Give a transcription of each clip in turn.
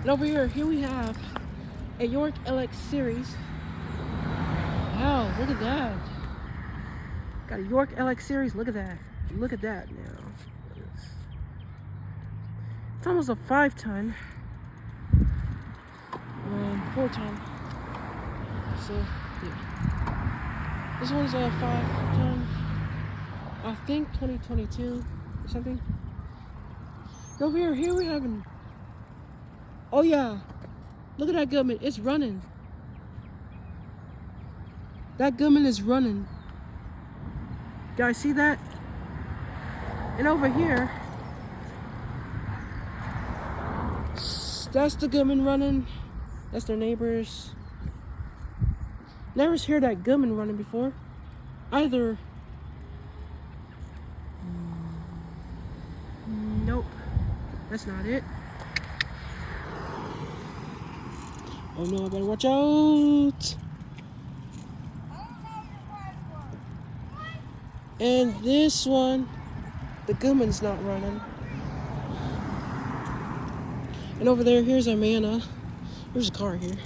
And over here we have a York LX series. Wow, look at that. Got a York LX series. Look at that. Look at that now. It's almost a 5-ton. 4-ton. So, yeah. This one's a 5-ton. I think 2022 or something. And over here we have an. Oh yeah. Look at that Goodman. It's running. That Goodman is running. Guys, see that? And over here, that's the Goodman running. That's their neighbors. Never heard that Goodman running before. Either. Nope. That's not it. Oh no, I better watch out. And this one, the Goodman's not running. And over there, here's Amanda. There's a car here.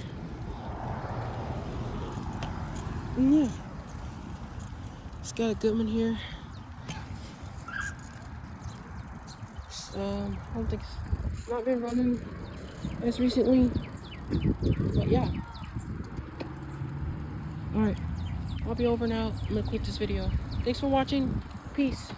And yeah. It's got a Goodman here. I don't think it's not been running as recently. But yeah. Alright. I'll be over now. I'm gonna quit this video. Thanks for watching. Peace.